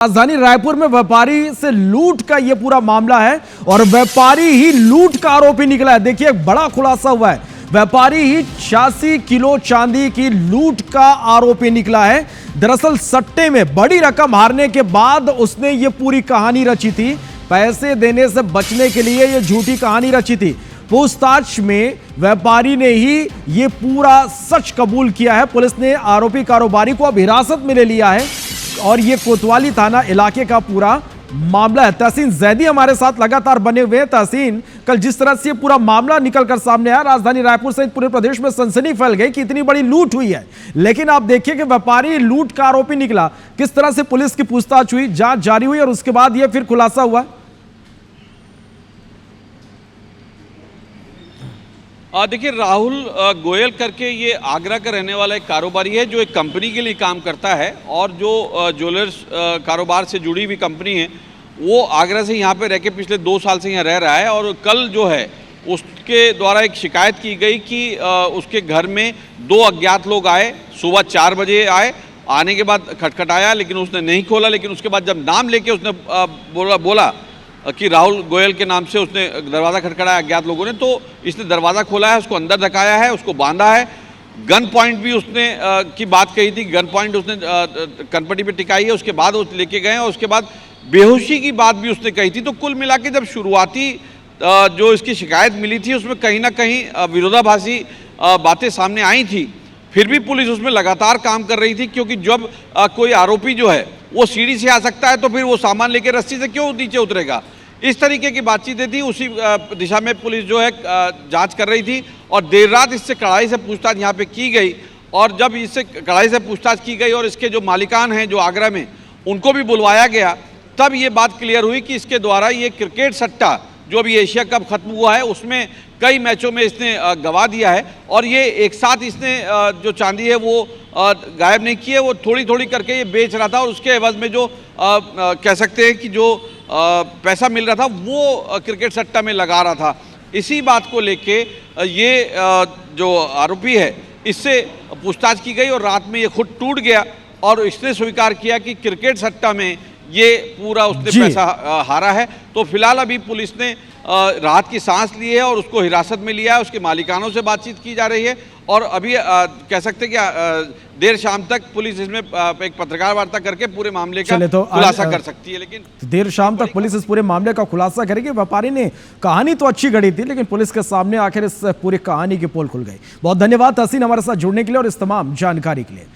राजधानी रायपुर में व्यापारी से लूट का यह पूरा मामला है और व्यापारी ही लूट का आरोपी निकला है। देखिए बड़ा खुलासा हुआ है। व्यापारी ही 86 किलो चांदी की लूट का आरोपी निकला है। दरअसल सट्टे में बड़ी रकम हारने के बाद उसने यह पूरी कहानी रची थी। पैसे देने से बचने के लिए यह झूठी कहानी रची थी। पूछताछ में व्यापारी ने ही यह पूरा सच कबूल किया है। पुलिस ने आरोपी कारोबारी को अब हिरासत में ले लिया है और ये कोतवाली थाना इलाके का पूरा मामला है। तहसीन जैदी हमारे साथ लगातार बने हुए हैं। तहसीन, कल जिस तरह से पूरा मामला निकलकर सामने आया, राजधानी रायपुर सहित पूरे प्रदेश में सनसनी फैल गई कि इतनी बड़ी लूट हुई है, लेकिन आप देखिए कि व्यापारी लूट का आरोपी निकला। किस तरह से पुलिस की पूछताछ हुई, जांच जारी हुई और उसके बाद यह फिर खुलासा हुआ। देखिए, राहुल गोयल करके ये आगरा का रहने वाला एक कारोबारी है जो एक कंपनी के लिए काम करता है और जो ज्वेलर्स कारोबार से जुड़ी हुई कंपनी है वो आगरा से यहाँ पे रह के पिछले 2 साल से यहाँ रह रहा है। और कल जो है उसके द्वारा एक शिकायत की गई कि उसके घर में 2 अज्ञात लोग आए। सुबह 4 बजे आए, आने के बाद खटखटाया लेकिन उसने नहीं खोला। लेकिन उसके बाद जब नाम लेके उसने बोला कि राहुल गोयल के नाम से उसने दरवाज़ा खटखटाया अज्ञात लोगों ने, तो इसने दरवाज़ा खोला है, उसको अंदर धकाया है, उसको बांधा है। गन पॉइंट भी उसने की बात कही थी, गन पॉइंट उसने कनपटी पे टिकाई है। उसके बाद वो लेके गए और उसके बाद बेहोशी की बात भी उसने कही थी। तो कुल मिला के जब शुरुआती जो इसकी शिकायत मिली थी उसमें कहीं ना कहीं विरोधाभासी बातें सामने आई थी। फिर भी पुलिस उसमें लगातार काम कर रही थी, क्योंकि जब कोई आरोपी जो है वो सीढ़ी से आ सकता है तो फिर वो सामान लेकर रस्सी से क्यों नीचे उतरेगा। इस तरीके की बातचीतें थी। उसी दिशा में पुलिस जो है जांच कर रही थी और देर रात इससे कड़ाई से पूछताछ यहाँ पे की गई। और जब इससे कड़ाई से पूछताछ की गई और इसके जो मालिकान हैं जो आगरा में, उनको भी बुलवाया गया, तब ये बात क्लियर हुई कि इसके द्वारा ये क्रिकेट सट्टा जो अभी एशिया कप खत्म हुआ है उसमें कई मैचों में इसने गवा दिया है। और ये एक साथ इसने जो चांदी है वो गायब नहीं की है, वो थोड़ी थोड़ी करके ये बेच रहा था और उसके एवज में जो कह सकते हैं कि जो पैसा मिल रहा था वो क्रिकेट सट्टा में लगा रहा था। इसी बात को लेके ये जो आरोपी है इससे पूछताछ की गई और रात में ये खुद टूट गया और इसने स्वीकार किया कि क्रिकेट सट्टा में ये पूरा उसने पैसा हारा है। तो फिलहाल अभी पुलिस ने राहत की सांस ली है और उसको हिरासत में लिया है। उसके मालिकानों से बातचीत की जा रही है और अभी कह सकते हैं कि देर शाम तक पुलिस इसमें एक पत्रकार वार्ता करके पूरे मामले का खुलासा कर सकती है। लेकिन देर शाम तक पुलिस इस पूरे मामले का खुलासा करेगी। व्यापारी ने कहानी तो अच्छी गढ़ी थी, लेकिन पुलिस के सामने आखिर इस पूरी कहानी की पोल खुल गई। बहुत धन्यवाद तहसीन हमारे साथ जुड़ने के लिए और इस तमाम जानकारी के लिए।